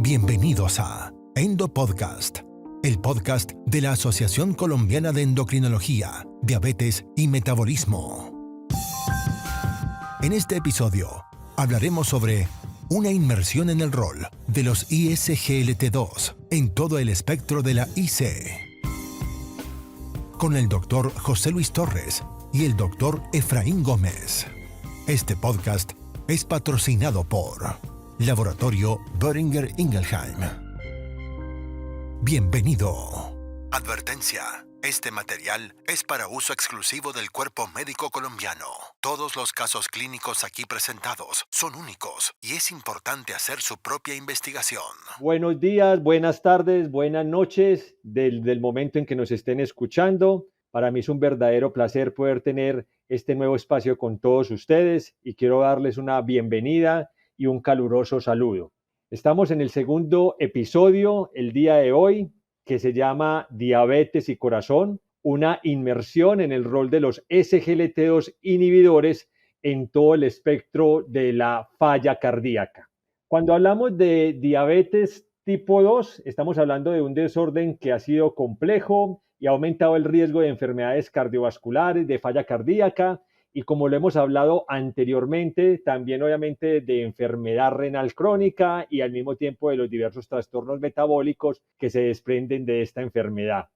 Bienvenidos a Endo Podcast, el podcast de la Asociación Colombiana de Endocrinología, Diabetes y Metabolismo. En este episodio hablaremos sobre una inmersión en el rol de los ISGLT2 en todo el espectro de la IC, con el Dr. José Luis Torres y el Dr. Efraín Gómez. Este podcast es patrocinado por Laboratorio Boehringer Ingelheim. Bienvenido. Advertencia. Este material es para uso exclusivo del cuerpo médico colombiano. Todos los casos clínicos aquí presentados son únicos y es importante hacer su propia investigación. Buenos días, buenas tardes, buenas noches del momento en que nos estén escuchando. Para mí es un verdadero placer poder tener este nuevo espacio con todos ustedes y quiero darles una bienvenida y un caluroso saludo. Estamos en el segundo episodio el día de hoy, que se llama Diabetes y Corazón, una inmersión en el rol de los SGLT2 inhibidores en todo el espectro de la falla cardíaca. Cuando hablamos de diabetes tipo 2, estamos hablando de un desorden que ha sido complejo y ha aumentado el riesgo de enfermedades cardiovasculares, de falla cardíaca y, como lo hemos hablado anteriormente, también obviamente de enfermedad renal crónica y al mismo tiempo de los diversos trastornos metabólicos que se desprenden de esta enfermedad.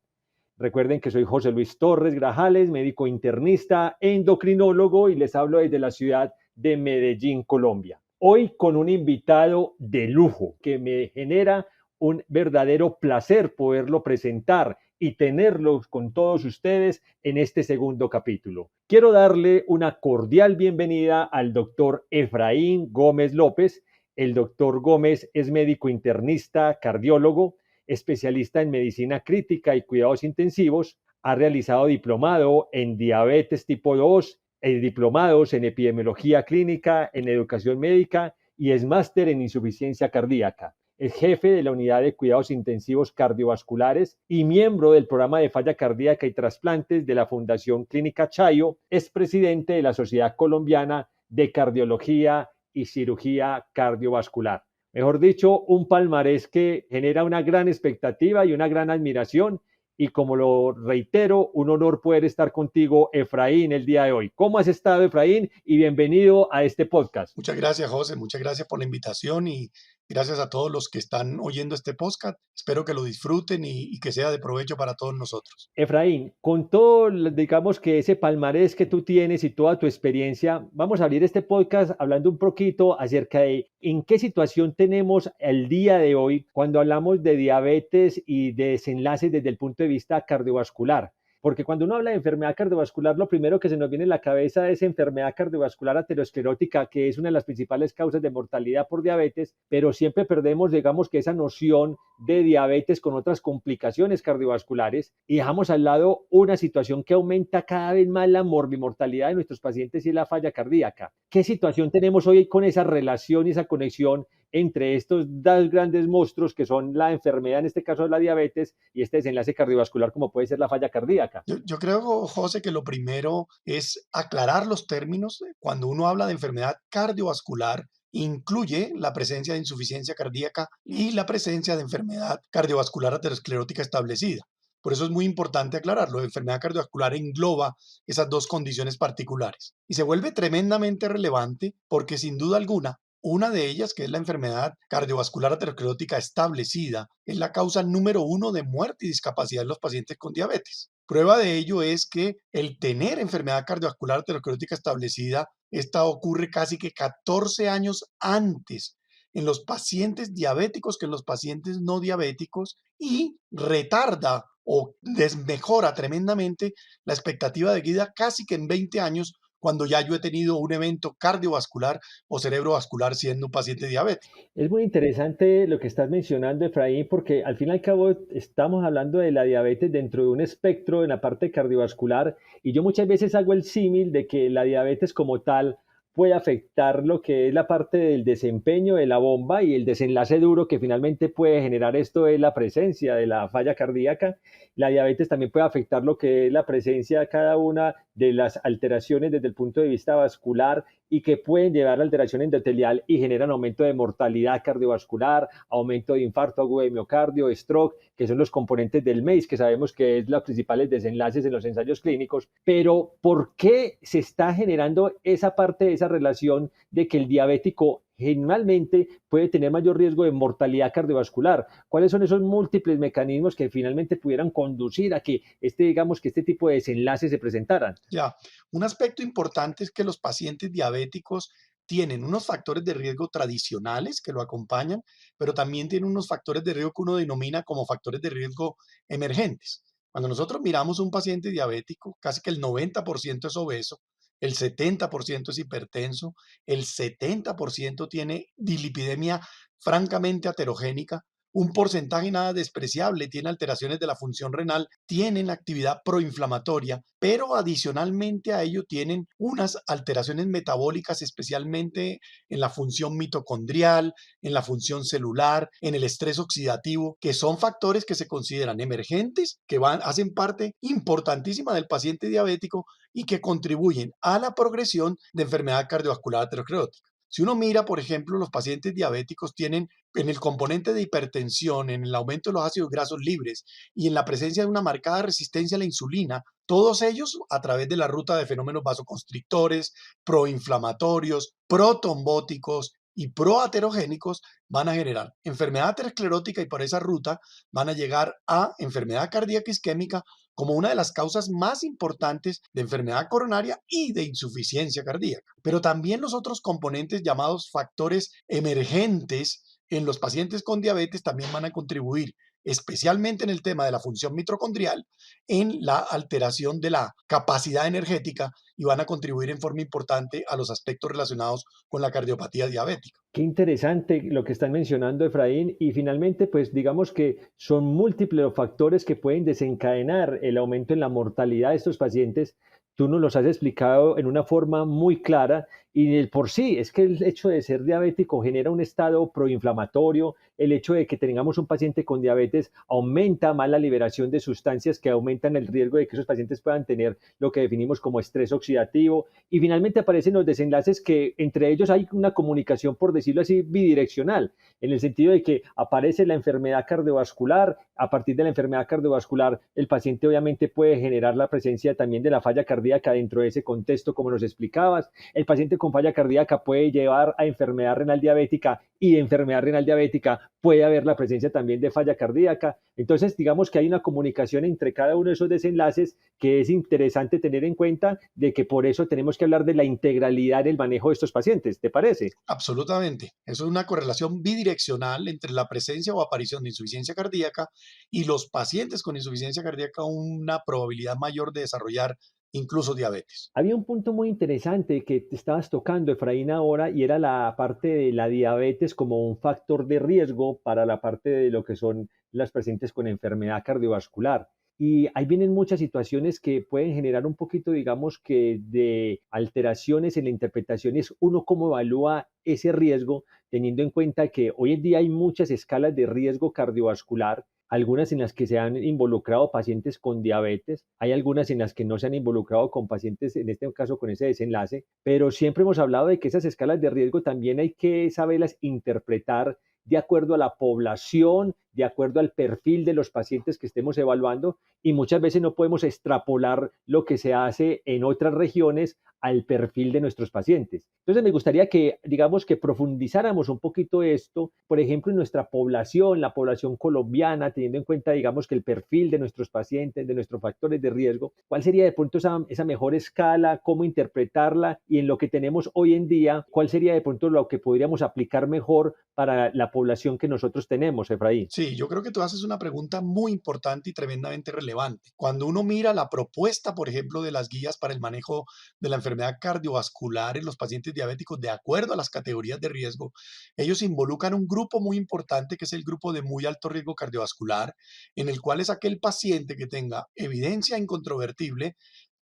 Recuerden que soy José Luis Torres Grajales, médico internista, endocrinólogo y les hablo desde la ciudad de Medellín, Colombia. Hoy con un invitado de lujo que me genera un verdadero placer poderlo presentar y tenerlos con todos ustedes en este segundo capítulo. Quiero darle una cordial bienvenida al doctor Efraín Gómez López. El doctor Gómez es médico internista, cardiólogo, especialista en medicina crítica y cuidados intensivos. Ha realizado diplomado en diabetes tipo 2, diplomados en epidemiología clínica, en educación médica y es máster en insuficiencia cardíaca. Es jefe de la unidad de cuidados intensivos cardiovasculares y miembro del programa de falla cardíaca y trasplantes de la Fundación Clínica Chayo. Es presidente de la Sociedad Colombiana de Cardiología y Cirugía Cardiovascular. Mejor dicho, un palmarés que genera una gran expectativa y una gran admiración. Y como lo reitero, un honor poder estar contigo, Efraín, el día de hoy. ¿Cómo has estado, Efraín? Y bienvenido a este podcast. Muchas gracias, José. Muchas gracias por la invitación y gracias a todos los que están oyendo este podcast. Espero que lo disfruten y que sea de provecho para todos nosotros. Efraín, con todo, digamos que ese palmarés que tú tienes y toda tu experiencia, vamos a abrir este podcast hablando un poquito acerca de en qué situación tenemos el día de hoy cuando hablamos de diabetes y de desenlaces desde el punto de vista cardiovascular. Porque cuando uno habla de enfermedad cardiovascular, lo primero que se nos viene en la cabeza es enfermedad cardiovascular aterosclerótica, que es una de las principales causas de mortalidad por diabetes, pero siempre perdemos, digamos, que esa noción de diabetes con otras complicaciones cardiovasculares y dejamos al lado una situación que aumenta cada vez más la morbimortalidad de nuestros pacientes y es la falla cardíaca. ¿Qué situación tenemos hoy con esa relación y esa conexión entre estos dos grandes monstruos que son la enfermedad, en este caso la diabetes, y este desenlace cardiovascular como puede ser la falla cardíaca? Yo creo, José, que lo primero es aclarar los términos. Cuando uno habla de enfermedad cardiovascular, incluye la presencia de insuficiencia cardíaca y la presencia de enfermedad cardiovascular aterosclerótica establecida. Por eso es muy importante aclararlo. La enfermedad cardiovascular engloba esas dos condiciones particulares y se vuelve tremendamente relevante porque sin duda alguna una de ellas, que es la enfermedad cardiovascular aterosclerótica establecida, es la causa número 1 de muerte y discapacidad en los pacientes con diabetes. Prueba de ello es que el tener enfermedad cardiovascular aterosclerótica establecida, esta ocurre casi que 14 años antes en los pacientes diabéticos que en los pacientes no diabéticos y retarda o desmejora tremendamente la expectativa de vida casi que en 20 años cuando ya yo he tenido un evento cardiovascular o cerebrovascular siendo un paciente diabético. Es muy interesante lo que estás mencionando, Efraín, porque al fin y al cabo estamos hablando de la diabetes dentro de un espectro en la parte cardiovascular y yo muchas veces hago el símil de que la diabetes como tal puede afectar lo que es la parte del desempeño de la bomba y el desenlace duro que finalmente puede generar esto es la presencia de la falla cardíaca. La diabetes también puede afectar lo que es la presencia de cada una de las alteraciones desde el punto de vista vascular y que pueden llevar a alteración endotelial y generan aumento de mortalidad cardiovascular, aumento de infarto agudo de miocardio, stroke, que son los componentes del MACE, que sabemos que es los principales desenlaces en los ensayos clínicos. Pero ¿por qué se está generando esa parte de esa relación de que el diabético generalmente puede tener mayor riesgo de mortalidad cardiovascular? ¿Cuáles son esos múltiples mecanismos que finalmente pudieran conducir a que digamos, que este tipo de desenlaces se presentaran? Ya, un aspecto importante es que los pacientes diabéticos tienen unos factores de riesgo tradicionales que lo acompañan, pero también tienen unos factores de riesgo que uno denomina como factores de riesgo emergentes. Cuando nosotros miramos un paciente diabético, casi que el 90% es obeso, el 70% es hipertenso, el 70% tiene dislipidemia francamente aterogénica, un porcentaje nada despreciable tiene alteraciones de la función renal, tienen actividad proinflamatoria, pero adicionalmente a ello tienen unas alteraciones metabólicas, especialmente en la función mitocondrial, en la función celular, en el estrés oxidativo, que son factores que se consideran emergentes, que hacen parte importantísima del paciente diabético y que contribuyen a la progresión de enfermedad cardiovascular aterosclerótica. Si uno mira, por ejemplo, los pacientes diabéticos tienen en el componente de hipertensión, en el aumento de los ácidos grasos libres y en la presencia de una marcada resistencia a la insulina, todos ellos a través de la ruta de fenómenos vasoconstrictores, proinflamatorios, protrombóticos y proaterogénicos van a generar enfermedad aterosclerótica y por esa ruta van a llegar a enfermedad cardíaca isquémica como una de las causas más importantes de enfermedad coronaria y de insuficiencia cardíaca. Pero también los otros componentes llamados factores emergentes en los pacientes con diabetes también van a contribuir, especialmente en el tema de la función mitocondrial, en la alteración de la capacidad energética y van a contribuir en forma importante a los aspectos relacionados con la cardiopatía diabética. Qué interesante lo que están mencionando, Efraín. Y finalmente, pues digamos que son múltiples los factores que pueden desencadenar el aumento en la mortalidad de estos pacientes. Tú nos los has explicado en una forma muy clara y el por sí es que el hecho de ser diabético genera un estado proinflamatorio, el hecho de que tengamos un paciente con diabetes aumenta más la liberación de sustancias que aumentan el riesgo de que esos pacientes puedan tener lo que definimos como estrés oxidativo y finalmente aparecen los desenlaces que entre ellos hay una comunicación, por decirlo así, bidireccional, en el sentido de que aparece la enfermedad cardiovascular, a partir de la enfermedad cardiovascular el paciente obviamente puede generar la presencia también de la falla cardíaca dentro de ese contexto, como nos explicabas, el paciente con falla cardíaca puede llevar a enfermedad renal diabética y de enfermedad renal diabética puede haber la presencia también de falla cardíaca. Entonces, digamos que hay una comunicación entre cada uno de esos desenlaces que es interesante tener en cuenta de que por eso tenemos que hablar de la integralidad en el manejo de estos pacientes. ¿Te parece? Absolutamente. Eso es una correlación bidireccional entre la presencia o aparición de insuficiencia cardíaca y los pacientes con insuficiencia cardíaca una probabilidad mayor de desarrollar incluso diabetes. Había un punto muy interesante que te estabas tocando, Efraín, ahora, y era la parte de la diabetes como un factor de riesgo para la parte de lo que son las pacientes con enfermedad cardiovascular. Y ahí vienen muchas situaciones que pueden generar un poquito, digamos, que de alteraciones en la interpretación. Es uno cómo evalúa ese riesgo, teniendo en cuenta que hoy en día hay muchas escalas de riesgo cardiovascular, algunas en las que se han involucrado pacientes con diabetes, hay algunas en las que no se han involucrado con pacientes, en este caso con ese desenlace, pero siempre hemos hablado de que esas escalas de riesgo también hay que saberlas interpretar de acuerdo a la población, de acuerdo al perfil de los pacientes que estemos evaluando y muchas veces no podemos extrapolar lo que se hace en otras regiones al perfil de nuestros pacientes. Entonces me gustaría que, digamos, que profundizáramos un poquito esto, por ejemplo, en nuestra población, la población colombiana, teniendo en cuenta, digamos, que el perfil de nuestros pacientes, de nuestros factores de riesgo, ¿cuál sería de pronto esa mejor escala, cómo interpretarla y en lo que tenemos hoy en día, cuál sería de pronto lo que podríamos aplicar mejor para la población que nosotros tenemos, Efraín? Sí, yo creo que tú haces una pregunta muy importante y tremendamente relevante. Cuando uno mira la propuesta, por ejemplo, de las guías para el manejo de la enfermedad cardiovascular en los pacientes diabéticos, de acuerdo a las categorías de riesgo, ellos involucran un grupo muy importante que es el grupo de muy alto riesgo cardiovascular, en el cual es aquel paciente que tenga evidencia incontrovertible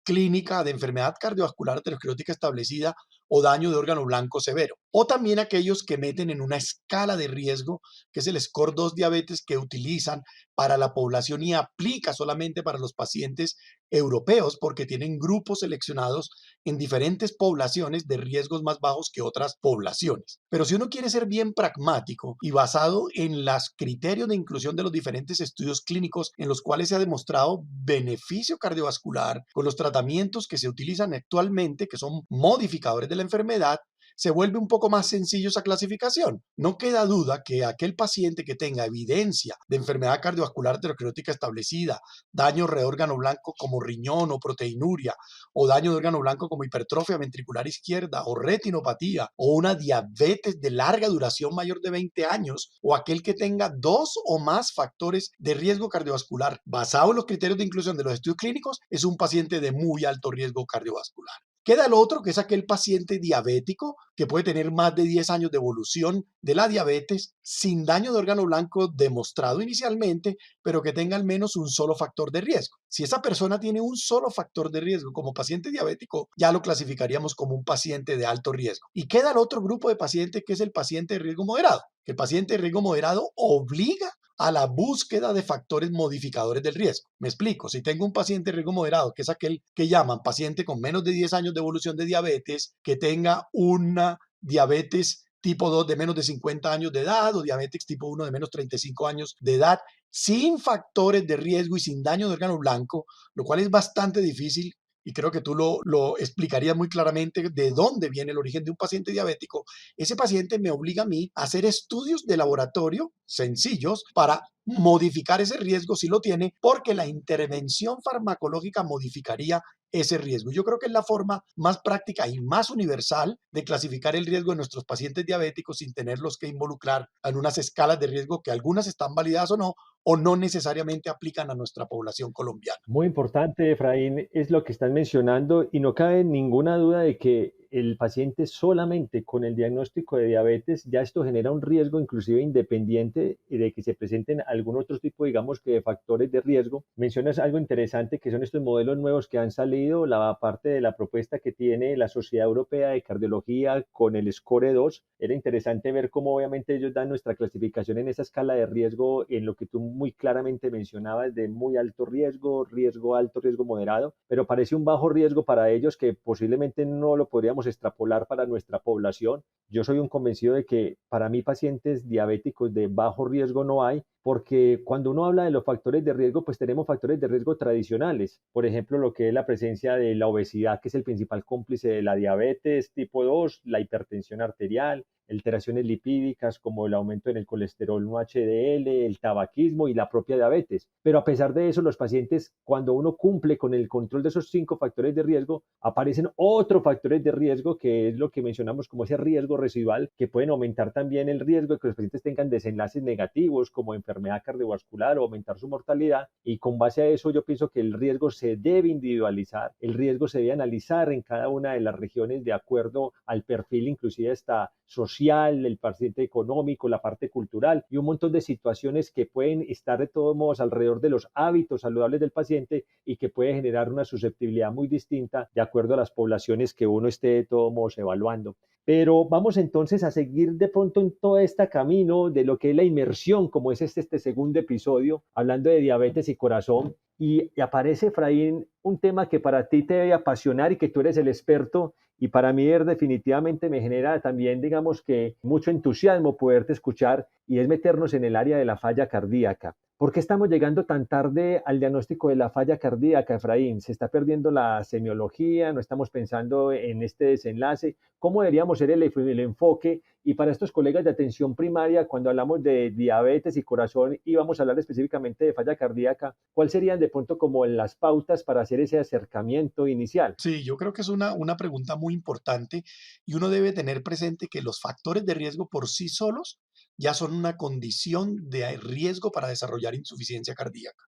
clínica de enfermedad cardiovascular aterosclerótica establecida o daño de órgano blanco severo. o también aquellos que meten en una escala de riesgo, que es el Score 2 diabetes que utilizan para la población y aplica solamente para los pacientes europeos porque tienen grupos seleccionados en diferentes poblaciones de riesgos más bajos que otras poblaciones. Pero si uno quiere ser bien pragmático y basado en los criterios de inclusión de los diferentes estudios clínicos en los cuales se ha demostrado beneficio cardiovascular con los tratamientos que se utilizan actualmente, que son modificadores de la enfermedad, se vuelve un poco más sencillo esa clasificación. No queda duda que aquel paciente que tenga evidencia de enfermedad cardiovascular aterosclerótica establecida, daño de órgano blanco como riñón o proteinuria, o daño de órgano blanco como hipertrofia ventricular izquierda, o retinopatía, o una diabetes de larga duración mayor de 20 años, o aquel que tenga 2 o más factores de riesgo cardiovascular basado en los criterios de inclusión de los estudios clínicos, es un paciente de muy alto riesgo cardiovascular. Queda el otro, que es aquel paciente diabético que puede tener más de 10 años de evolución de la diabetes sin daño de órgano blanco demostrado inicialmente, pero que tenga al menos un solo factor de riesgo. Si esa persona tiene un solo factor de riesgo como paciente diabético, ya lo clasificaríamos como un paciente de alto riesgo. Y queda el otro grupo de pacientes, que es el paciente de riesgo moderado. El paciente de riesgo moderado obliga a la búsqueda de factores modificadores del riesgo. Me explico, si tengo un paciente de riesgo moderado, que es aquel que llaman paciente con menos de 10 años de evolución de diabetes, que tenga una diabetes tipo 2 de menos de 50 años de edad o diabetes tipo 1 de menos 35 años de edad, sin factores de riesgo y sin daño de órgano blanco, lo cual es bastante difícil y creo que tú lo explicarías muy claramente de dónde viene el origen de un paciente diabético. Ese paciente me obliga a mí a hacer estudios de laboratorio sencillos para modificar ese riesgo si lo tiene, porque la intervención farmacológica modificaría ese riesgo. Yo creo que es la forma más práctica y más universal de clasificar el riesgo de nuestros pacientes diabéticos sin tenerlos que involucrar en unas escalas de riesgo que algunas están validadas o no necesariamente aplican a nuestra población colombiana. Muy importante, Efraín, es lo que están mencionando y no cabe ninguna duda de que el paciente solamente con el diagnóstico de diabetes, ya esto genera un riesgo inclusive independiente de que se presenten algún otro tipo, digamos, que de factores de riesgo. Mencionas algo interesante que son estos modelos nuevos que han salido, la parte de la propuesta que tiene la Sociedad Europea de Cardiología con el Score 2. Era interesante ver cómo obviamente ellos dan nuestra clasificación en esa escala de riesgo, en lo que tú muy claramente mencionabas de muy alto riesgo, riesgo alto, riesgo moderado, pero parece un bajo riesgo para ellos que posiblemente no lo podríamos extrapolar para nuestra población. Yo soy un convencido de que para mí pacientes diabéticos de bajo riesgo no hay, porque cuando uno habla de los factores de riesgo, pues tenemos factores de riesgo tradicionales. Por ejemplo, lo que es la presencia de la obesidad, que es el principal cómplice de la diabetes tipo 2, la hipertensión arterial, alteraciones lipídicas como el aumento en el colesterol no HDL, el tabaquismo y la propia diabetes. Pero a pesar de eso, los pacientes, cuando uno cumple con el control de esos 5 factores de riesgo, aparecen otros factores de riesgo, que es lo que mencionamos como ese riesgo residual, que pueden aumentar también el riesgo de que los pacientes tengan desenlaces negativos como enfermedad cardiovascular o aumentar su mortalidad. Y con base a eso yo pienso que el riesgo se debe individualizar, el riesgo se debe analizar en cada una de las regiones de acuerdo al perfil, inclusive hasta social, el paciente económico, la parte cultural y un montón de situaciones que pueden estar de todos modos alrededor de los hábitos saludables del paciente y que puede generar una susceptibilidad muy distinta de acuerdo a las poblaciones que uno esté de todos modos evaluando. Pero vamos entonces a seguir de pronto en todo este camino de lo que es la inmersión, como es este segundo episodio, hablando de diabetes y corazón. Y aparece, Efraín, un tema que para ti te debe apasionar y que tú eres el experto, y para mí definitivamente me genera también, digamos que mucho entusiasmo poderte escuchar, y es meternos en el área de la falla cardíaca. ¿Por qué estamos llegando tan tarde al diagnóstico de la falla cardíaca, Efraín? ¿Se está perdiendo la semiología? ¿No estamos pensando en este desenlace? ¿Cómo deberíamos ser el enfoque? Y para estos colegas de atención primaria, cuando hablamos de diabetes y corazón y vamos a hablar específicamente de falla cardíaca, ¿cuáles serían de pronto como las pautas para hacer ese acercamiento inicial? Sí, yo creo que es una pregunta muy importante y uno debe tener presente que los factores de riesgo por sí solos ya son una condición de riesgo para desarrollar insuficiencia cardíaca.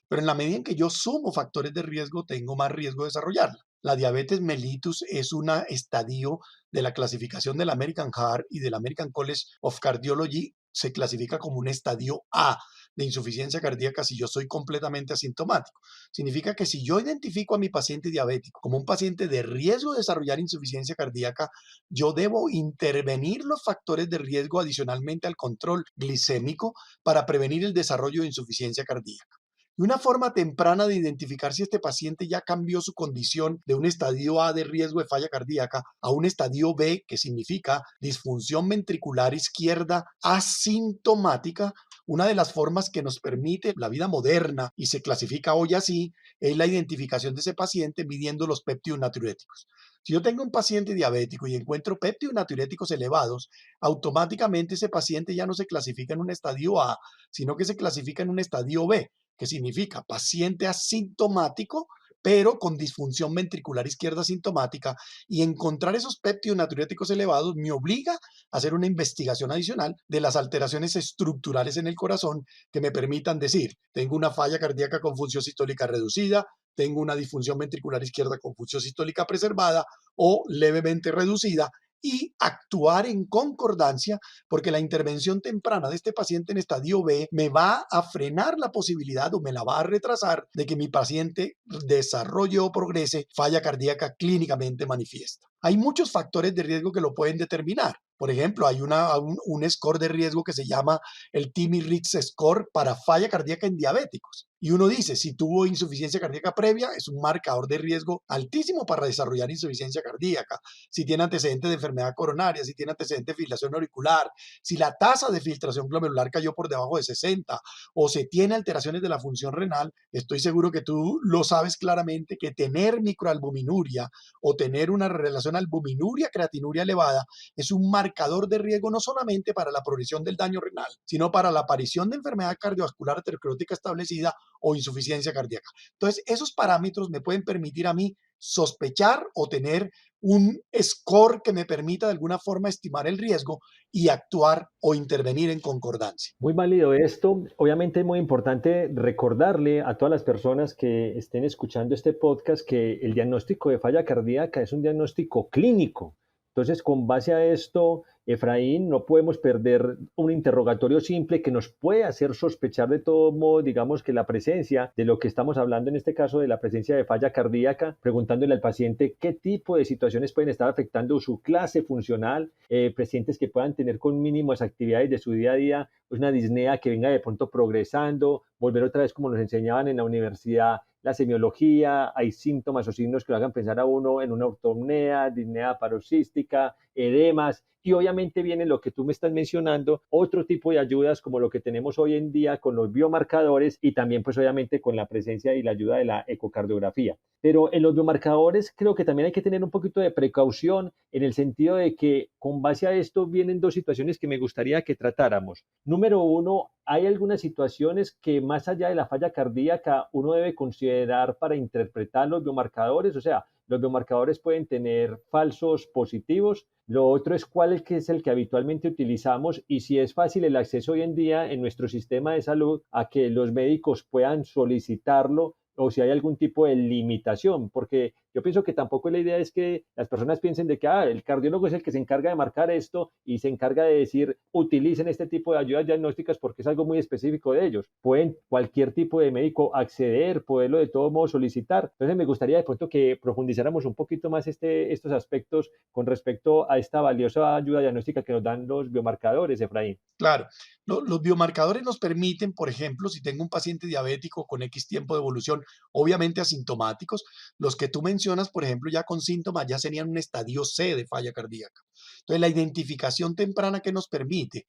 Pero en la medida en que yo sumo factores de riesgo, tengo más riesgo de desarrollarla. La diabetes mellitus es un estadio de la clasificación del American Heart y del American College of Cardiology, se clasifica como un estadio A, de insuficiencia cardíaca si yo soy completamente asintomático. Significa que si yo identifico a mi paciente diabético como un paciente de riesgo de desarrollar insuficiencia cardíaca, yo debo intervenir los factores de riesgo adicionalmente al control glicémico para prevenir el desarrollo de insuficiencia cardíaca. Y una forma temprana de identificar si este paciente ya cambió su condición de un estadio A de riesgo de falla cardíaca a un estadio B, que significa disfunción ventricular izquierda asintomática, una de las formas que nos permite la vida moderna y se clasifica hoy así es la identificación de ese paciente midiendo los péptidos natriuréticos. Si yo tengo un paciente diabético y encuentro péptidos natriuréticos elevados, automáticamente ese paciente ya no se clasifica en un estadio A, sino que se clasifica en un estadio B, que significa paciente asintomático, pero con disfunción ventricular izquierda asintomática, y encontrar esos péptidos natriuréticos elevados me obliga a hacer una investigación adicional de las alteraciones estructurales en el corazón que me permitan decir, tengo una falla cardíaca con función sistólica reducida, tengo una disfunción ventricular izquierda con función sistólica preservada o levemente reducida, y actuar en concordancia, porque la intervención temprana de este paciente en estadio B me va a frenar la posibilidad o me la va a retrasar de que mi paciente desarrolle o progrese falla cardíaca clínicamente manifiesta. Hay muchos factores de riesgo que lo pueden determinar. Por ejemplo, hay un score de riesgo que se llama el TIMI-RITZ score para falla cardíaca en diabéticos. Y uno dice, si tuvo insuficiencia cardíaca previa, es un marcador de riesgo altísimo para desarrollar insuficiencia cardíaca. Si tiene antecedentes de enfermedad coronaria, si tiene antecedentes de fibrilación auricular, si la tasa de filtración glomerular cayó por debajo de 60 o se tiene alteraciones de la función renal, estoy seguro que tú lo sabes claramente que tener microalbuminuria o tener una relación albuminuria-creatinuria elevada es un marcador de riesgo no solamente para la progresión del daño renal, sino para la aparición de enfermedad cardiovascular aterosclerótica establecida o insuficiencia cardíaca. Entonces, esos parámetros me pueden permitir a mí sospechar o tener un score que me permita de alguna forma estimar el riesgo y actuar o intervenir en concordancia. Muy válido esto. Obviamente es muy importante recordarle a todas las personas que estén escuchando este podcast que el diagnóstico de falla cardíaca es un diagnóstico clínico. Entonces, con base a esto, Efraín, no podemos perder un interrogatorio simple que nos puede hacer sospechar de todo modo, digamos, que la presencia de lo que estamos hablando en este caso, de la presencia de falla cardíaca, preguntándole al paciente qué tipo de situaciones pueden estar afectando su clase funcional, pacientes que puedan tener con mínimas actividades de su día a día, pues una disnea que venga de pronto progresando, volver otra vez como nos enseñaban en la universidad, la semiología, hay síntomas o signos que lo hagan pensar a uno en una ortopnea, disnea paroxística, edemas, y obviamente viene lo que tú me estás mencionando, otro tipo de ayudas como lo que tenemos hoy en día con los biomarcadores y también pues obviamente con la presencia y la ayuda de la ecocardiografía. Pero en los biomarcadores creo que también hay que tener un poquito de precaución en el sentido de que con base a esto vienen dos situaciones que me gustaría que tratáramos. Número uno, hay algunas situaciones que más allá de la falla cardíaca uno debe considerar para interpretar los biomarcadores, o sea, los biomarcadores pueden tener falsos positivos. Lo otro es cuál es el que habitualmente utilizamos y si es fácil el acceso hoy en día en nuestro sistema de salud a que los médicos puedan solicitarlo o si hay algún tipo de limitación, porque yo pienso que tampoco la idea es que las personas piensen de que el cardiólogo es el que se encarga de marcar esto y se encarga de decir utilicen este tipo de ayudas diagnósticas porque es algo muy específico de ellos. Pueden cualquier tipo de médico acceder, poderlo de todo modo solicitar. Entonces me gustaría de pronto que profundizáramos un poquito más estos aspectos con respecto a esta valiosa ayuda diagnóstica que nos dan los biomarcadores, Efraín. Claro, los biomarcadores nos permiten, por ejemplo, si tengo un paciente diabético con X tiempo de evolución, obviamente asintomáticos, los que tú mencionas, por ejemplo, ya con síntomas ya serían un estadio C de falla cardíaca. Entonces, la identificación temprana que nos permite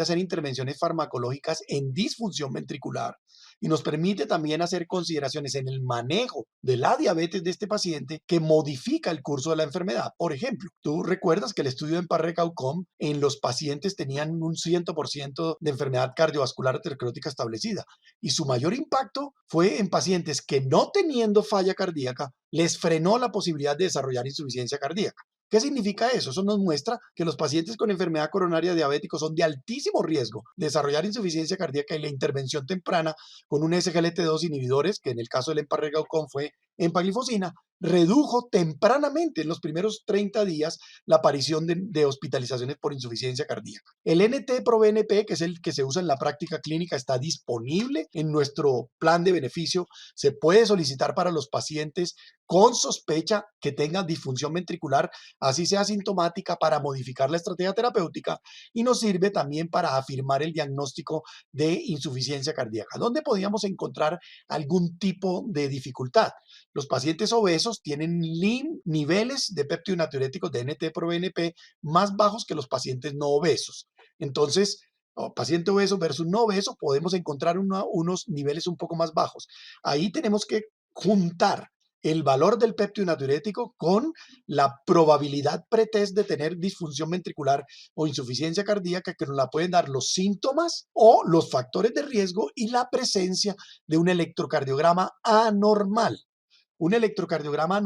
hacer intervenciones farmacológicas en disfunción ventricular y nos permite también hacer consideraciones en el manejo de la diabetes de este paciente que modifica el curso de la enfermedad. Por ejemplo, tú recuerdas que el estudio en Parrecaucom en los pacientes tenían un 100% de enfermedad cardiovascular aterosclerótica establecida y su mayor impacto fue en pacientes que no teniendo falla cardíaca les frenó la posibilidad de desarrollar insuficiencia cardíaca. ¿Qué significa eso? Eso nos muestra que los pacientes con enfermedad coronaria diabéticos son de altísimo riesgo de desarrollar insuficiencia cardíaca y la intervención temprana con un SGLT2 inhibidores, que en el caso del Emparregaucon fue empaglifosina, redujo tempranamente en los primeros 30 días la aparición de hospitalizaciones por insuficiencia cardíaca. El NT-proBNP, que es el que se usa en la práctica clínica, está disponible en nuestro plan de beneficio. Se puede solicitar para los pacientes con sospecha que tengan disfunción ventricular, así sea sintomática, para modificar la estrategia terapéutica, y nos sirve también para afirmar el diagnóstico de insuficiencia cardíaca. ¿Dónde podríamos encontrar algún tipo de dificultad? Los pacientes obesos tienen niveles de peptidonatiuréticos de NT-proBNP más bajos que los pacientes no obesos. Entonces, paciente obeso versus no obeso, podemos encontrar unos niveles un poco más bajos. Ahí tenemos que juntar el valor del peptidonatiurético con la probabilidad pretest de tener disfunción ventricular o insuficiencia cardíaca, que nos la pueden dar los síntomas o los factores de riesgo y la presencia de un electrocardiograma anormal. Un electrocardiograma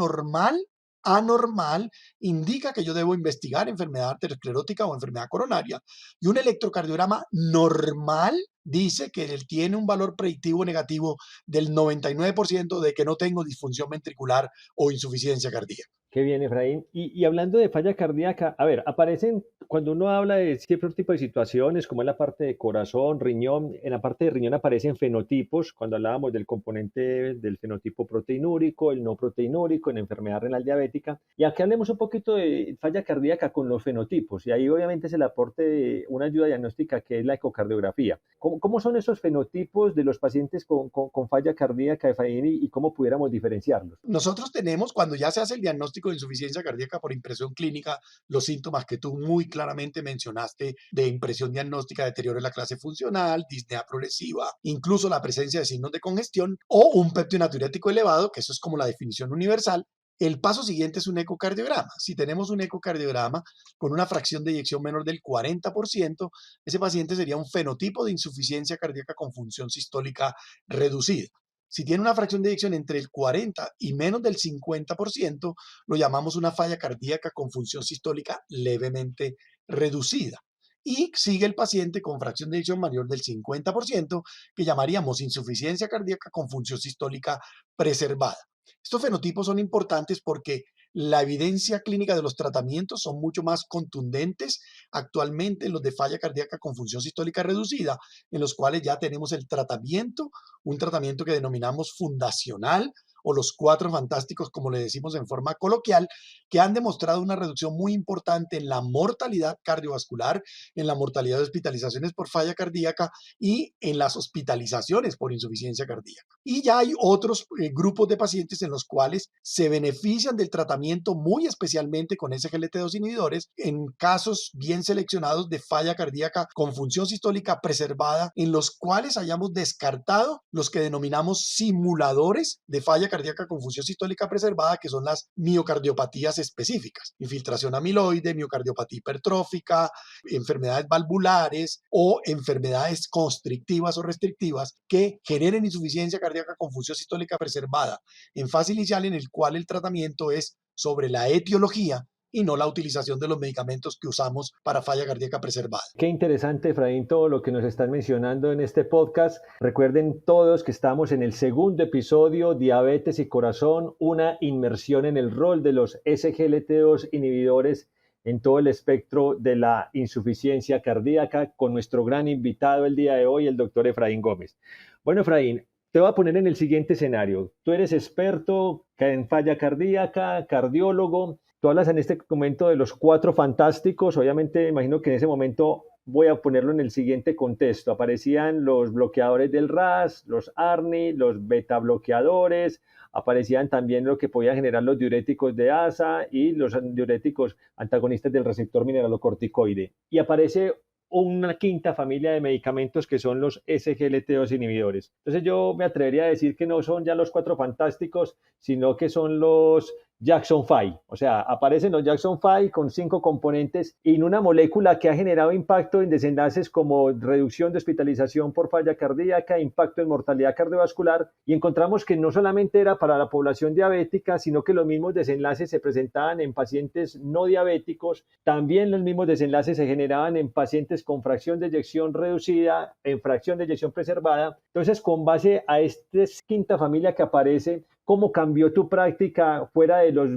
anormal indica que yo debo investigar enfermedad arteriosclerótica o enfermedad coronaria, y un electrocardiograma normal dice que él tiene un valor predictivo negativo del 99% de que no tengo disfunción ventricular o insuficiencia cardíaca. Qué bien, Efraín. Y hablando de falla cardíaca, a ver, aparecen, cuando uno habla de cierto tipo de situaciones, como en la parte de corazón, riñón, en la parte de riñón aparecen fenotipos, cuando hablábamos del componente del fenotipo proteinúrico, el no proteinúrico, en enfermedad renal diabética. Y aquí hablemos un poquito de falla cardíaca con los fenotipos, y ahí obviamente es el aporte de una ayuda diagnóstica que es la ecocardiografía. ¿Cómo son esos fenotipos de los pacientes con falla cardíaca, Efraín, y cómo pudiéramos diferenciarlos? Nosotros tenemos, cuando ya se hace el diagnóstico de insuficiencia cardíaca por impresión clínica, los síntomas que tú muy claramente mencionaste de impresión diagnóstica, deterioro en la clase funcional, disnea progresiva, incluso la presencia de signos de congestión o un peptidonatiurético elevado, que eso es como la definición universal. El paso siguiente es un ecocardiograma. Si tenemos un ecocardiograma con una fracción de eyección menor del 40%, ese paciente sería un fenotipo de insuficiencia cardíaca con función sistólica reducida. Si tiene una fracción de eyección entre el 40 y menos del 50%, lo llamamos una falla cardíaca con función sistólica levemente reducida. Y sigue el paciente con fracción de eyección mayor del 50%, que llamaríamos insuficiencia cardíaca con función sistólica preservada. Estos fenotipos son importantes porque la evidencia clínica de los tratamientos son mucho más contundentes actualmente en los de falla cardíaca con función sistólica reducida, en los cuales ya tenemos el tratamiento, un tratamiento que denominamos fundacional, o los 4 fantásticos, como le decimos en forma coloquial, que han demostrado una reducción muy importante en la mortalidad cardiovascular, en la mortalidad de hospitalizaciones por falla cardíaca y en las hospitalizaciones por insuficiencia cardíaca. Y ya hay otros grupos de pacientes en los cuales se benefician del tratamiento, muy especialmente con SGLT2 inhibidores, en casos bien seleccionados de falla cardíaca con función sistólica preservada, en los cuales hayamos descartado los que denominamos simuladores de falla cardíaca con función sistólica preservada, que son las miocardiopatías específicas, infiltración amiloide, miocardiopatía hipertrófica, enfermedades valvulares o enfermedades constrictivas o restrictivas que generen insuficiencia cardíaca con función sistólica preservada, en fase inicial, en el cual el tratamiento es sobre la etiología y no la utilización de los medicamentos que usamos para falla cardíaca preservada. Qué interesante, Efraín, todo lo que nos están mencionando en este podcast. Recuerden todos que estamos en el segundo episodio, Diabetes y Corazón, una inmersión en el rol de los SGLT2 inhibidores en todo el espectro de la insuficiencia cardíaca, con nuestro gran invitado el día de hoy, el doctor Efraín Gómez. Bueno, Efraín, te voy a poner en el siguiente escenario. Tú eres experto en falla cardíaca, cardiólogo. Tú hablas en este momento de los 4 fantásticos. Obviamente, imagino que en ese momento voy a ponerlo en el siguiente contexto. Aparecían los bloqueadores del RAS, los ARNI, los beta bloqueadores. Aparecían también lo que podían generar los diuréticos de ASA y los diuréticos antagonistas del receptor mineralocorticoide. Y aparece una quinta familia de medicamentos que son los SGLT2 inhibidores. Entonces yo me atrevería a decir que no son ya los 4 fantásticos, sino que son los Jackson 5. O sea, aparecen los Jackson 5 con 5 componentes y en una molécula que ha generado impacto en desenlaces como reducción de hospitalización por falla cardíaca, impacto en mortalidad cardiovascular, y encontramos que no solamente era para la población diabética, sino que los mismos desenlaces se presentaban en pacientes no diabéticos. También los mismos desenlaces se generaban en pacientes con fracción de eyección reducida, en fracción de eyección preservada. Entonces, con base a esta quinta familia que aparece, ¿cómo cambió tu práctica fuera de las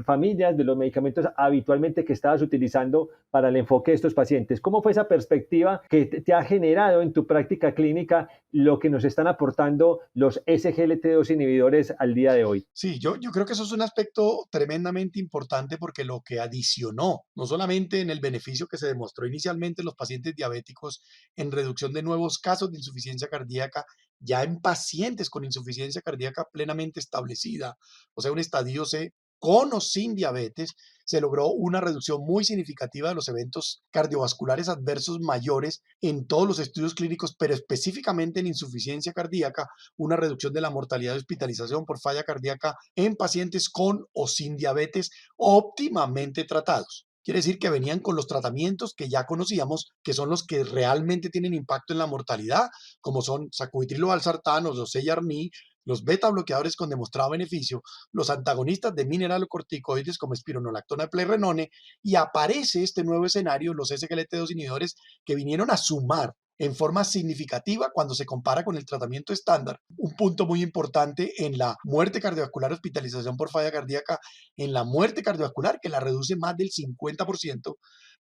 familias, de los medicamentos habitualmente que estabas utilizando para el enfoque de estos pacientes? ¿Cómo fue esa perspectiva que te ha generado en tu práctica clínica lo que nos están aportando los SGLT2 inhibidores al día de hoy? Sí, yo creo que eso es un aspecto tremendamente importante porque lo que adicionó, no solamente en el beneficio que se demostró inicialmente en los pacientes diabéticos en reducción de nuevos casos de insuficiencia cardíaca, ya en pacientes con insuficiencia cardíaca plenamente establecida, o sea, un estadio C con o sin diabetes, se logró una reducción muy significativa de los eventos cardiovasculares adversos mayores en todos los estudios clínicos, pero específicamente en insuficiencia cardíaca, una reducción de la mortalidad de hospitalización por falla cardíaca en pacientes con o sin diabetes óptimamente tratados. Quiere decir que venían con los tratamientos que ya conocíamos, que son los que realmente tienen impacto en la mortalidad, como son sacubitrilo valsartán, los CERNI, los beta bloqueadores con demostrado beneficio, los antagonistas de mineralocorticoides como espironolactona y plerrenone, y aparece este nuevo escenario, los SGLT2 inhibidores, que vinieron a sumar en forma significativa cuando se compara con el tratamiento estándar. Un punto muy importante en la muerte cardiovascular, hospitalización por falla cardíaca, en la muerte cardiovascular, que la reduce más del 50%,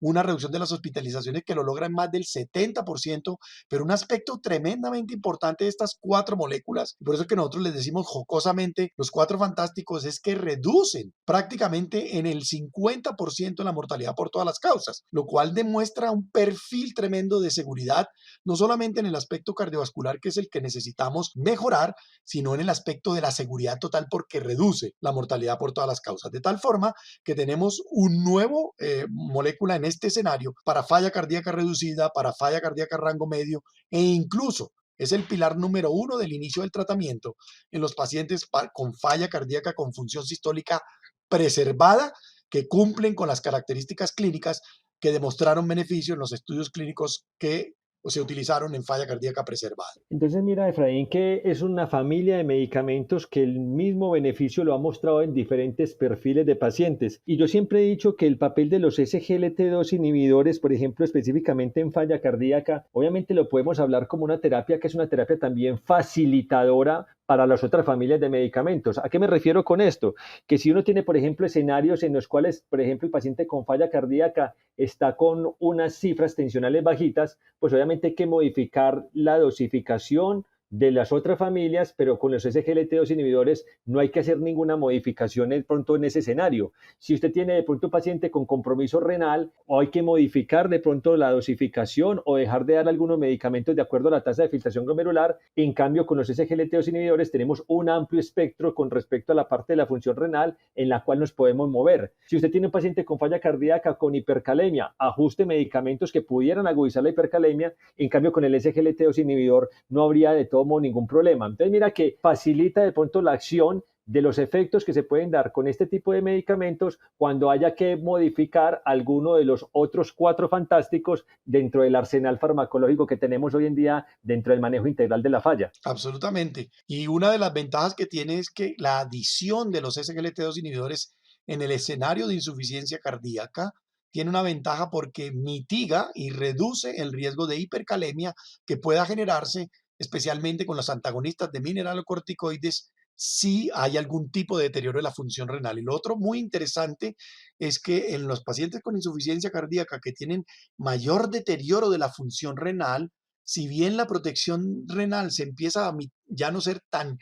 una reducción de las hospitalizaciones que lo logra en más del 70%, pero un aspecto tremendamente importante de estas cuatro moléculas, por eso es que nosotros les decimos jocosamente, los cuatro fantásticos, es que reducen prácticamente en el 50% la mortalidad por todas las causas, lo cual demuestra un perfil tremendo de seguridad, no solamente en el aspecto cardiovascular, que es el que necesitamos mejorar, sino en el aspecto de la seguridad total porque reduce la mortalidad por todas las causas, de tal forma que tenemos un nuevo molécula en este escenario para falla cardíaca reducida, para falla cardíaca rango medio e incluso es el pilar número 1 del inicio del tratamiento en los pacientes con falla cardíaca con función sistólica preservada que cumplen con las características clínicas que demostraron beneficio en los estudios clínicos que se utilizaron en falla cardíaca preservada. Entonces mira, Efraín, que es una familia de medicamentos que el mismo beneficio lo ha mostrado en diferentes perfiles de pacientes. Y yo siempre he dicho que el papel de los SGLT2 inhibidores, por ejemplo, específicamente en falla cardíaca, obviamente lo podemos hablar como una terapia que es una terapia también facilitadora para las otras familias de medicamentos. ¿A qué me refiero con esto? Que si uno tiene, por ejemplo, escenarios en los cuales, por ejemplo, el paciente con falla cardíaca está con unas cifras tensionales bajitas, pues obviamente hay que modificar la dosificación de las otras familias, pero con los SGLT2 inhibidores no hay que hacer ninguna modificación de pronto en ese escenario. Si usted tiene de pronto un paciente con compromiso renal, o hay que modificar de pronto la dosificación o dejar de dar algunos medicamentos de acuerdo a la tasa de filtración glomerular, en cambio con los SGLT2 inhibidores tenemos un amplio espectro con respecto a la parte de la función renal en la cual nos podemos mover. Si usted tiene un paciente con falla cardíaca, con hipercalemia, ajuste medicamentos que pudieran agudizar la hipercalemia, en cambio con el SGLT2 inhibidor no habría de todo ningún problema. Entonces mira que facilita de pronto la acción de los efectos que se pueden dar con este tipo de medicamentos cuando haya que modificar alguno de los otros cuatro fantásticos dentro del arsenal farmacológico que tenemos hoy en día dentro del manejo integral de la falla. Absolutamente. Y una de las ventajas que tiene es que la adición de los SGLT2 inhibidores en el escenario de insuficiencia cardíaca tiene una ventaja porque mitiga y reduce el riesgo de hipercalemia que pueda generarse especialmente con los antagonistas de mineralocorticoides, si hay algún tipo de deterioro de la función renal. Y lo otro muy interesante es que en los pacientes con insuficiencia cardíaca que tienen mayor deterioro de la función renal, si bien la protección renal se empieza a ya no ser tan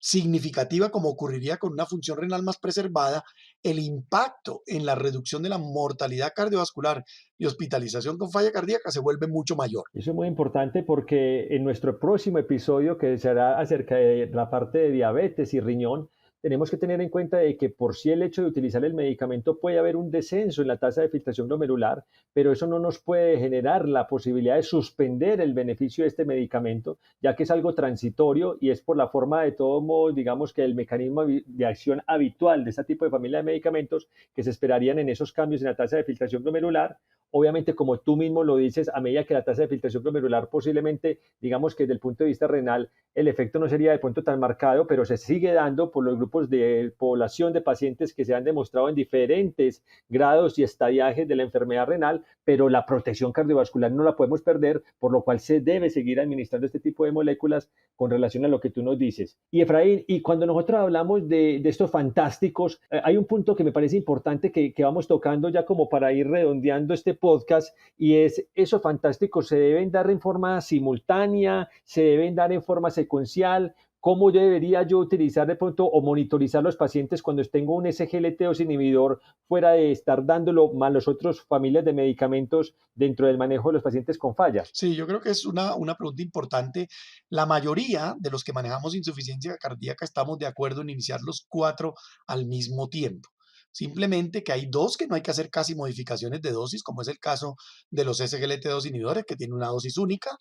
significativa como ocurriría con una función renal más preservada, el impacto en la reducción de la mortalidad cardiovascular y hospitalización con falla cardíaca se vuelve mucho mayor. Eso es muy importante porque en nuestro próximo episodio, que será acerca de la parte de diabetes y riñón, tenemos que tener en cuenta de que por sí el hecho de utilizar el medicamento puede haber un descenso en la tasa de filtración glomerular, pero eso no nos puede generar la posibilidad de suspender el beneficio de este medicamento, ya que es algo transitorio y es por la forma de todo modo, digamos que el mecanismo de acción habitual de este tipo de familia de medicamentos que se esperarían en esos cambios en la tasa de filtración glomerular. Obviamente, como tú mismo lo dices, a medida que la tasa de filtración glomerular posiblemente, digamos que desde el punto de vista renal, el efecto no sería de pronto tan marcado, pero se sigue dando por los grupos grupos de población de pacientes que se han demostrado en diferentes grados y estadiajes de la enfermedad renal, pero la protección cardiovascular no la podemos perder, por lo cual se debe seguir administrando este tipo de moléculas con relación a lo que tú nos dices. Y Efraín, y cuando nosotros hablamos de estos fantásticos, hay un punto que me parece importante que vamos tocando ya como para ir redondeando este podcast, y es esos fantásticos se deben dar en forma simultánea, se deben dar en forma secuencial. ¿Cómo debería yo utilizar de pronto o monitorizar los pacientes cuando tengo un SGLT2 inhibidor fuera de estar dándolo más los otros familias de medicamentos dentro del manejo de los pacientes con falla? Sí, yo creo que es una pregunta importante. La mayoría de los que manejamos insuficiencia cardíaca estamos de acuerdo en iniciar los cuatro al mismo tiempo. Simplemente que hay dos que no hay que hacer casi modificaciones de dosis, como es el caso de los SGLT2 inhibidores, que tienen una dosis única,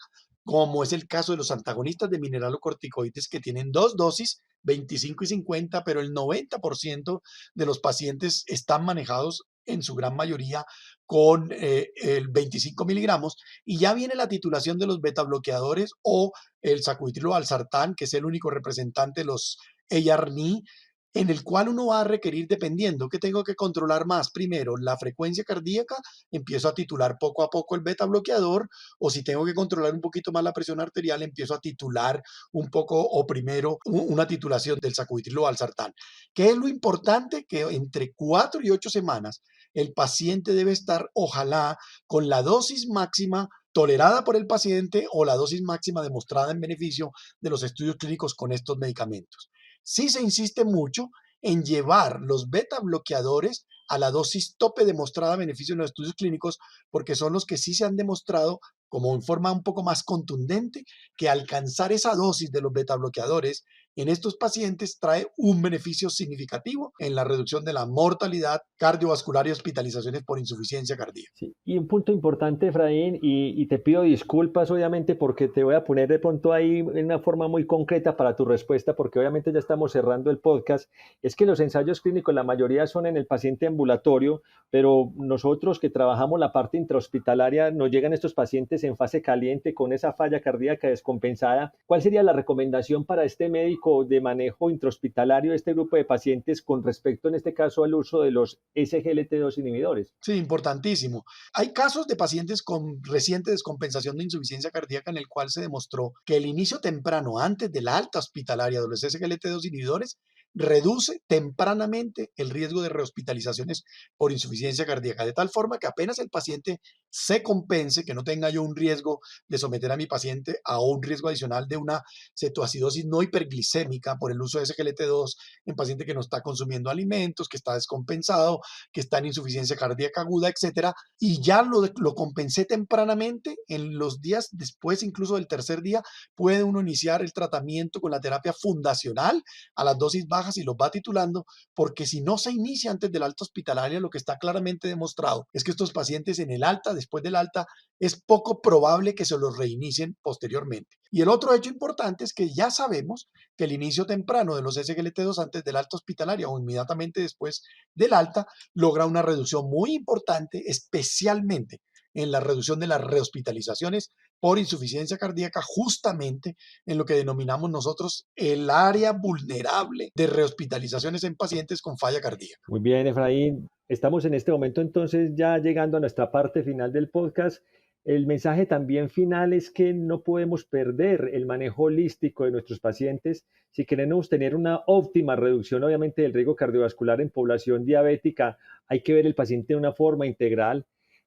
como es el caso de los antagonistas de mineralocorticoides, que tienen dos dosis, 25 y 50, pero el 90% de los pacientes están manejados en su gran mayoría con el 25 miligramos, y ya viene la titulación de los beta bloqueadores o el sacubitril valsartán, que es el único representante de los ARNI, en el cual uno va a requerir, dependiendo que tengo que controlar más, primero la frecuencia cardíaca, empiezo a titular poco a poco el beta bloqueador, o si tengo que controlar un poquito más la presión arterial, empiezo a titular un poco o primero una titulación del sacubitril valsartán. ¿Qué es lo importante? Que entre 4 y 8 semanas el paciente debe estar, ojalá, con la dosis máxima tolerada por el paciente o la dosis máxima demostrada en beneficio de los estudios clínicos con estos medicamentos. Sí se insiste mucho en llevar los beta bloqueadores a la dosis tope demostrada a beneficio en los estudios clínicos, porque son los que sí se han demostrado como en forma un poco más contundente que alcanzar esa dosis de los beta bloqueadores en estos pacientes trae un beneficio significativo en la reducción de la mortalidad cardiovascular y hospitalizaciones por insuficiencia cardíaca. Sí, y un punto importante, Efraín, y te pido disculpas obviamente porque te voy a poner de pronto ahí en una forma muy concreta para tu respuesta, porque obviamente ya estamos cerrando el podcast, es que los ensayos clínicos, la mayoría son en el paciente ambulatorio, pero nosotros que trabajamos la parte intrahospitalaria, nos llegan estos pacientes en fase caliente con esa falla cardíaca descompensada. ¿Cuál sería la recomendación para este médico de manejo intrahospitalario de este grupo de pacientes con respecto en este caso al uso de los SGLT2 inhibidores? Sí, importantísimo. Hay casos de pacientes con reciente descompensación de insuficiencia cardíaca en el cual se demostró que el inicio temprano antes de la alta hospitalaria de los SGLT2 inhibidores reduce tempranamente el riesgo de rehospitalizaciones por insuficiencia cardíaca, de tal forma que apenas el paciente se compense, que no tenga yo un riesgo de someter a mi paciente a un riesgo adicional de una cetoacidosis no hiperglicémica por el uso de SGLT2 en paciente que no está consumiendo alimentos, que está descompensado, que está en insuficiencia cardíaca aguda, etcétera, y ya lo compensé tempranamente. En los días después, incluso del tercer día, puede uno iniciar el tratamiento con la terapia fundacional a las dosis bajas y los va titulando, porque si no se inicia antes del alta hospitalaria, lo que está claramente demostrado es que estos pacientes en el alta, después del alta, es poco probable que se los reinicien posteriormente. Y el otro hecho importante es que ya sabemos que el inicio temprano de los SGLT2 antes del alta hospitalaria o inmediatamente después del alta logra una reducción muy importante, especialmente en la reducción de las rehospitalizaciones por insuficiencia cardíaca, justamente en lo que denominamos nosotros el área vulnerable de rehospitalizaciones en pacientes con falla cardíaca. Muy bien, Efraín. Estamos en este momento entonces ya llegando a nuestra parte final del podcast. El mensaje también final es que no podemos perder el manejo holístico de nuestros pacientes. Si queremos tener una óptima reducción, obviamente, del riesgo cardiovascular en población diabética, hay que ver el paciente de una forma integral.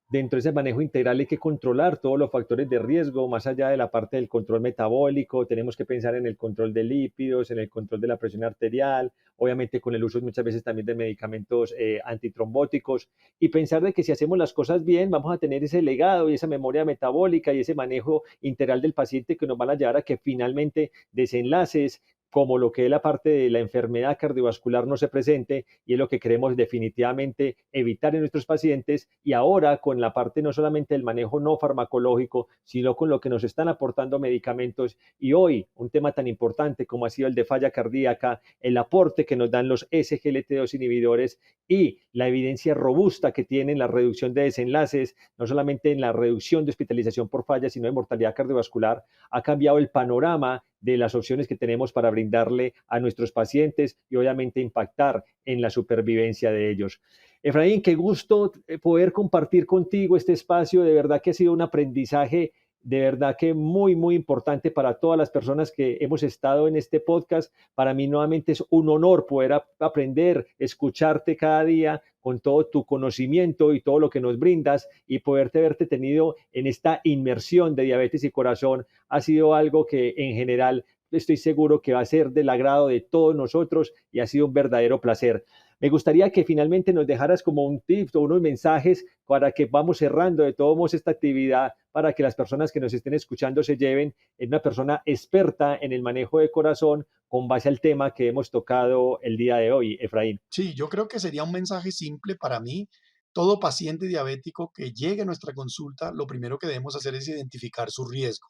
Dentro de ese manejo integral hay que controlar todos los factores de riesgo, más allá de la parte del control metabólico. Tenemos que pensar en el control de lípidos, en el control de la presión arterial, obviamente con el uso muchas veces también de medicamentos antitrombóticos, y pensar de que si hacemos las cosas bien, vamos a tener ese legado y esa memoria metabólica y ese manejo integral del paciente que nos van a llevar a que finalmente desenlaces como lo que es la parte de la enfermedad cardiovascular no se presente, y es lo que queremos definitivamente evitar en nuestros pacientes. Y ahora con la parte no solamente del manejo no farmacológico, sino con lo que nos están aportando medicamentos, y hoy un tema tan importante como ha sido el de falla cardíaca, el aporte que nos dan los SGLT2 inhibidores y la evidencia robusta que tienen la reducción de desenlaces, no solamente en la reducción de hospitalización por falla, sino de mortalidad cardiovascular, ha cambiado el panorama de las opciones que tenemos para brindarle a nuestros pacientes y obviamente impactar en la supervivencia de ellos. Efraín, qué gusto poder compartir contigo este espacio. De verdad que ha sido un aprendizaje de verdad que muy, muy importante para todas las personas que hemos estado en este podcast. Para mí nuevamente es un honor poder aprender, escucharte cada día con todo tu conocimiento y todo lo que nos brindas, y haberte tenido en esta inmersión de diabetes y corazón ha sido algo que en general estoy seguro que va a ser del agrado de todos nosotros y ha sido un verdadero placer. Me gustaría que finalmente nos dejaras como un tip o unos mensajes para que vamos cerrando de todos modos esta actividad, para que las personas que nos estén escuchando se lleven en una persona experta en el manejo de corazón con base al tema que hemos tocado el día de hoy, Efraín. Sí, yo creo que sería un mensaje simple para mí. Todo paciente diabético que llegue a nuestra consulta, lo primero que debemos hacer es identificar su riesgo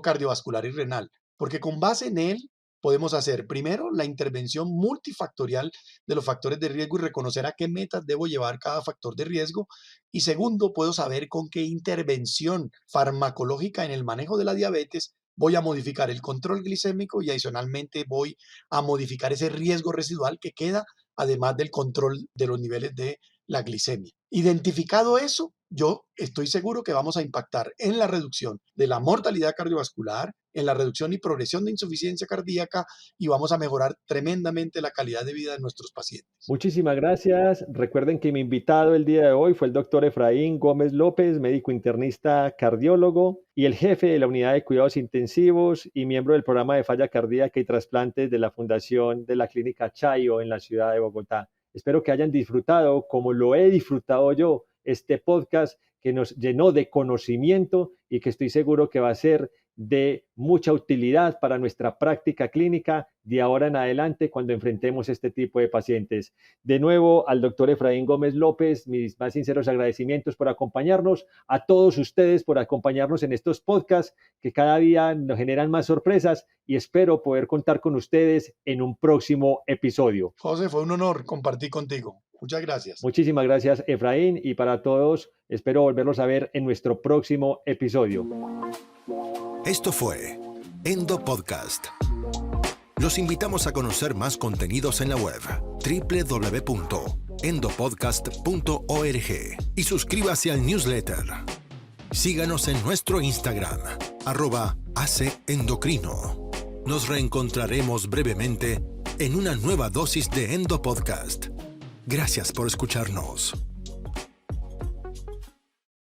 cardiovascular y renal, porque con base en él podemos hacer primero la intervención multifactorial de los factores de riesgo y reconocer a qué metas debo llevar cada factor de riesgo. Y segundo, puedo saber con qué intervención farmacológica en el manejo de la diabetes voy a modificar el control glicémico y adicionalmente voy a modificar ese riesgo residual que queda, además del control de los niveles de la glicemia. Identificado eso, yo estoy seguro que vamos a impactar en la reducción de la mortalidad cardiovascular, en la reducción y progresión de insuficiencia cardíaca, y vamos a mejorar tremendamente la calidad de vida de nuestros pacientes. Muchísimas gracias. Recuerden que mi invitado el día de hoy fue el doctor Efraín Gómez López, médico internista cardiólogo y el jefe de la unidad de cuidados intensivos y miembro del programa de falla cardíaca y trasplantes de la Fundación de la Clínica Chayo en la ciudad de Bogotá. Espero que hayan disfrutado, como lo he disfrutado yo, este podcast que nos llenó de conocimiento y que estoy seguro que va a ser de mucha utilidad para nuestra práctica clínica de ahora en adelante cuando enfrentemos este tipo de pacientes. De nuevo, al doctor Efraín Gómez López, mis más sinceros agradecimientos por acompañarnos, a todos ustedes por acompañarnos en estos podcasts que cada día nos generan más sorpresas, y espero poder contar con ustedes en un próximo episodio. José, fue un honor compartir contigo. Muchas gracias. Muchísimas gracias, Efraín, y para todos, espero volverlos a ver en nuestro próximo episodio. Esto fue Endo Podcast. Los invitamos a conocer más contenidos en la web www.endopodcast.org y suscríbase al newsletter. Síganos en nuestro Instagram, @ACEndocrino. Nos reencontraremos brevemente en una nueva dosis de Endo Podcast. Gracias por escucharnos.